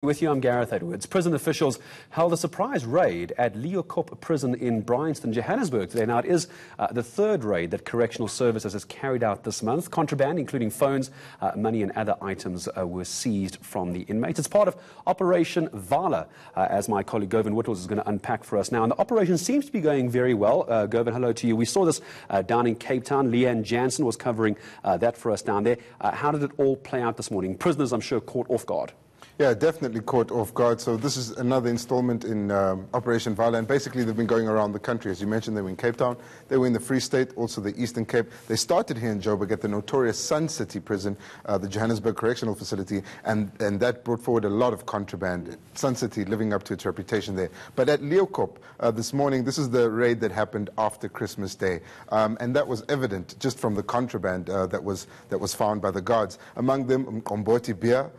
With you, I'm Gareth Edwards. Prison officials held a surprise raid at Leeuwkop prison in Bryanston, Johannesburg today. Now, it is the third raid that Correctional Services has carried out this month. Contraband, including phones, money and other items were seized from the inmates. It's part of Operation Vala, as my colleague Govan Whittles is going to unpack for us now. And the operation seems to be going very well. Govan, hello to you. We saw this down in Cape Town. Leanne Jansen was covering that for us down there. How did it all play out this morning? Prisoners, I'm sure, caught off guard. Yeah, definitely caught off guard. So this is another installment in Operation Vala, and basically they've been going around the country. As you mentioned, they were in Cape Town, they were in the Free State, also the Eastern Cape. They started here in Joburg at the notorious Sun City prison, the Johannesburg correctional facility, and that brought forward a lot of contraband. Sun City living up to its reputation there. But at Leeuwkop this morning, this is the raid that happened after Christmas Day, and that was evident just from the contraband that was found by the guards. Among them, Mkomboti beer.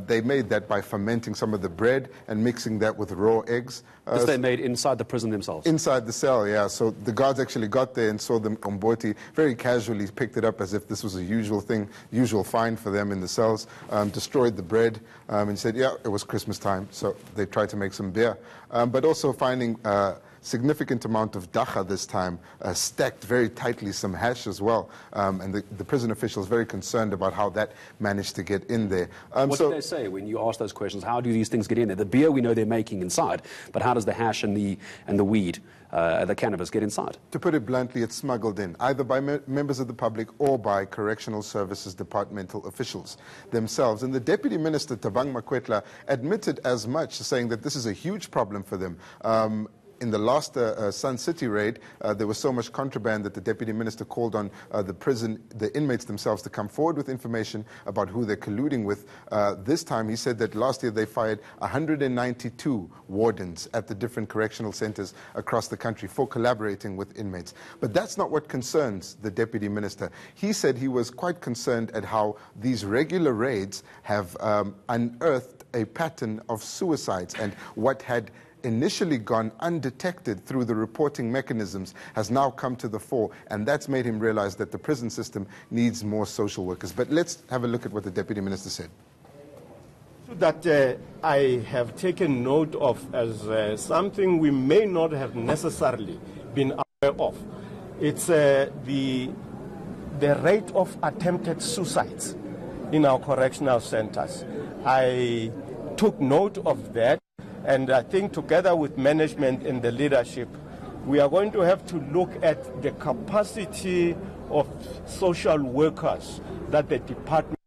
They made that by fermenting some of the bread and mixing that with raw eggs. This they made inside the prison themselves? Inside the cell, yeah. So the guards actually got there and saw them Mkomboti, very casually picked it up as if this was a usual thing, usual find for them in the cells, destroyed the bread, and said, yeah, it was Christmas time. So they tried to make some beer. But also finding significant amount of dacha this time, stacked very tightly, some hash as well. And the prison officials very concerned about how that managed to get in there. What did they say when you ask those questions? How do these things get in there? The beer we know they're making inside, but how does the hash and the weed, the cannabis, get inside? To put it bluntly, it's smuggled in, either by members of the public or by Correctional Services departmental officials themselves. And the Deputy Minister, Thabang Makwetla, admitted as much, saying that this is a huge problem for them. In the last Sun City raid, there was so much contraband that the Deputy Minister called on the inmates themselves to come forward with information about who they're colluding with. This time, he said that last year they fired 192 wardens at the different correctional centers across the country for collaborating with inmates. But that's not what concerns the Deputy Minister. He said he was quite concerned at how these regular raids have unearthed a pattern of suicides, and what had initially gone undetected through the reporting mechanisms has now come to the fore, and that's made him realize that the prison system needs more social workers. But let's have a look at what the Deputy Minister said. That I have taken note of as something we may not have necessarily been aware of. It's the rate of attempted suicides in our correctional centers. I took note of that. And I think together with management and the leadership, we are going to have to look at the capacity of social workers that the department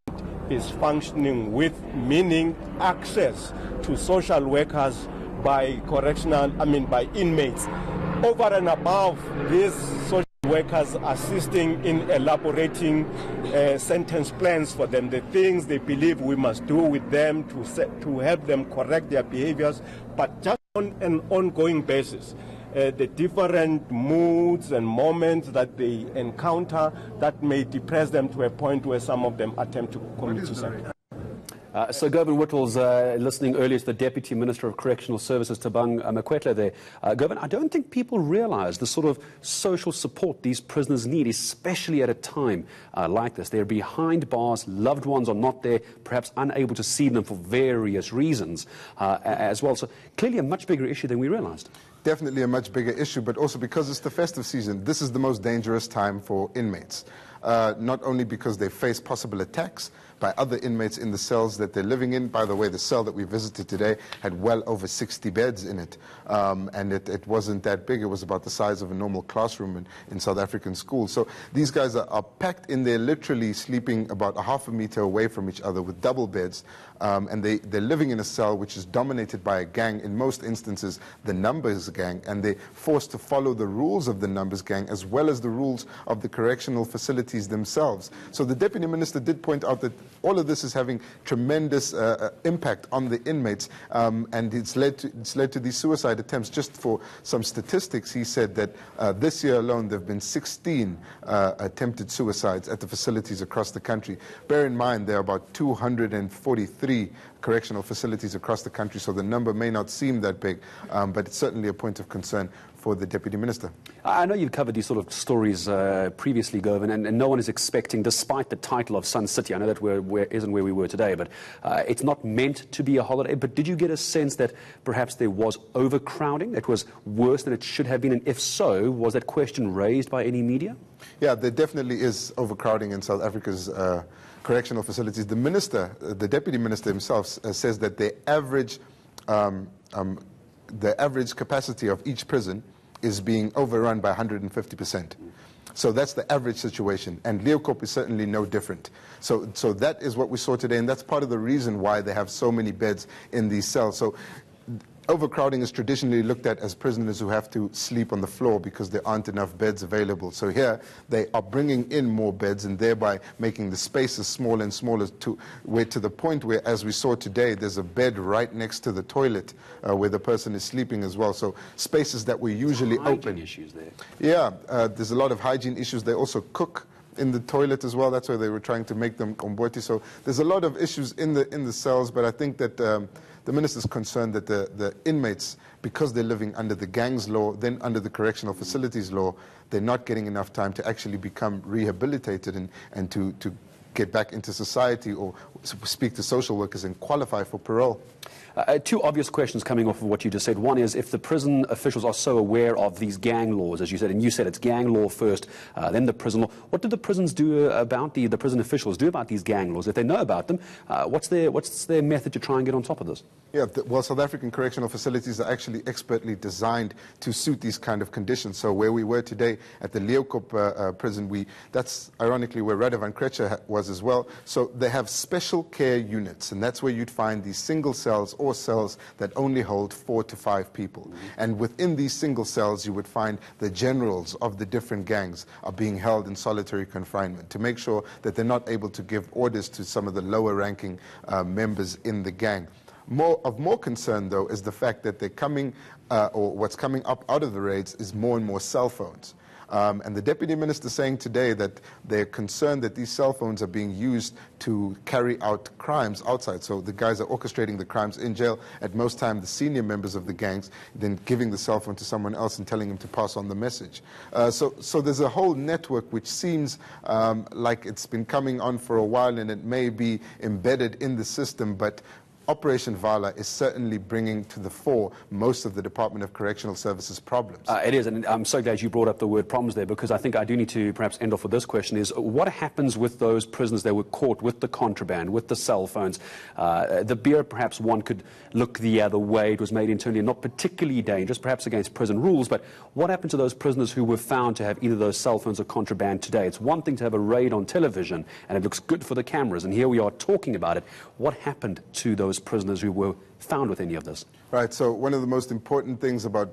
is functioning with, meaning access to social workers by by inmates. Over and above these social workers assisting in elaborating sentence plans for them, the things they believe we must do with them to help them correct their behaviors, but just on an ongoing basis. The different moods and moments that they encounter that may depress them to a point where some of them attempt to commit suicide. So Govan Whittles, listening earlier to the Deputy Minister of Correctional Services, Thabang Makwetla there. Govan, I don't think people realize the sort of social support these prisoners need, especially at a time like this. They're behind bars, loved ones are not there, perhaps unable to see them for various reasons as well. So clearly a much bigger issue than we realized. Definitely a much bigger issue, but also because it's the festive season, this is the most dangerous time for inmates. Not only because they face possible attacks by other inmates in the cells that they're living in. By the way, the cell that we visited today had well over 60 beds in it, and it wasn't that big. It was about the size of a normal classroom in South African schools. So these guys are packed in there, literally sleeping about a half a meter away from each other with double beds, and they're living in a cell which is dominated by a gang, in most instances the Numbers gang, and they're forced to follow the rules of the Numbers gang as well as the rules of the correctional facilities themselves. So the Deputy Minister did point out that all of this is having tremendous impact on the inmates, and it's led to these suicide attempts. Just for some statistics, he said that this year alone there have been 16 attempted suicides at the facilities across the country. Bear in mind there are about 243 correctional facilities across the country, so the number may not seem that big, but it's certainly a point of concern for the Deputy Minister. I know you've covered these sort of stories previously, Govan, and no one is expecting, despite the title of Sun City, I know that isn't where we were today, but it's not meant to be a holiday. But did you get a sense that perhaps there was overcrowding, that was worse than it should have been? And if so, was that question raised by any media? Yeah, there definitely is overcrowding in South Africa's correctional facilities. The minister, the Deputy Minister himself, says that the average capacity of each prison is being overrun by 150%. So that's the average situation, and Leeuwkop is certainly no different. So that is what we saw today, and that's part of the reason why they have so many beds in these cells. So overcrowding is traditionally looked at as prisoners who have to sleep on the floor because there aren't enough beds available. So here they are bringing in more beds and thereby making the spaces smaller and smaller to the point where, as we saw today, there's a bed right next to the toilet where the person is sleeping as well. So spaces that were usually open. Issues there. Yeah, there's a lot of hygiene issues. They also cook in the toilet as well. That's why they were trying to make them komboti. So there's a lot of issues in the cells, but I think that the minister's concerned that the inmates, because they're living under the gangs law, then under the correctional facilities law, they're not getting enough time to actually become rehabilitated and to get back into society or speak to social workers and qualify for parole. Two obvious questions coming off of what you just said. One is, if the prison officials are so aware of these gang laws, as you said, and you said it's gang law first, then the prison law, what do the prisons do about the prison officials do about these gang laws? If they know about them, what's their method to try and get on top of this? Yeah, well, South African correctional facilities are actually expertly designed to suit these kind of conditions. So where we were today at the Leeuwkop prison, that's ironically where Radovan Kretscher was as well. So they have special care units, and that's where you'd find these single cells or cells that only hold 4 to 5 people. Mm-hmm. And within these single cells, you would find the generals of the different gangs are being held in solitary confinement to make sure that they're not able to give orders to some of the lower ranking members in the gang. Of more concern, though, is the fact that they're coming, or what's coming up out of the raids is more and more cell phones. And the Deputy Minister saying today that they're concerned that these cell phones are being used to carry out crimes outside. So the guys are orchestrating the crimes in jail. At most time, the senior members of the gangs then giving the cell phone to someone else and telling him to pass on the message. So there's a whole network which seems like it's been coming on for a while and it may be embedded in the system, but Operation Vala is certainly bringing to the fore most of the Department of Correctional Services problems. It is, and I'm so glad you brought up the word problems there, because I think I do need to perhaps end off with this question, is what happens with those prisoners that were caught with the contraband, with the cell phones? The beer, perhaps one could look the other way. It was made internally, not particularly dangerous, perhaps against prison rules, but what happened to those prisoners who were found to have either those cell phones or contraband today? It's one thing to have a raid on television, and it looks good for the cameras, and here we are talking about it. What happened to those prisoners who were found with any of this? Right, so one of the most important things about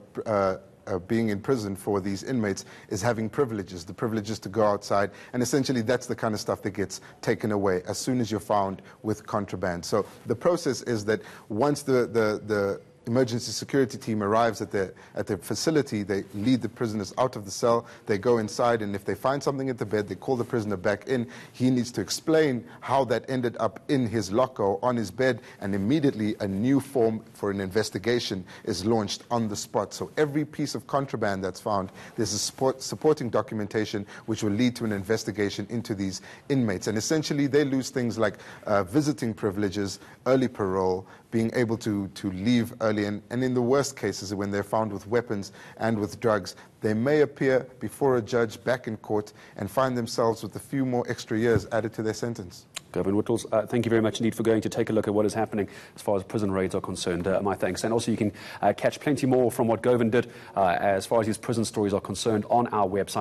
being in prison for these inmates is having privileges, the privileges to go outside, and essentially that's the kind of stuff that gets taken away as soon as you're found with contraband. So the process is that once the emergency security team arrives at the facility, they lead the prisoners out of the cell, they go inside, and if they find something at the bed, they call the prisoner back in. He needs to explain how that ended up in his locker or on his bed, and immediately a new form for an investigation is launched on the spot. So every piece of contraband that's found, there's a supporting documentation which will lead to an investigation into these inmates. And essentially they lose things like visiting privileges, early parole, being able to leave early, and in the worst cases, when they're found with weapons and with drugs, they may appear before a judge back in court and find themselves with a few more extra years added to their sentence. Govan Whittles, thank you very much indeed for going to take a look at what is happening as far as prison raids are concerned. My thanks. And also you can catch plenty more from what Govan did as far as his prison stories are concerned on our website.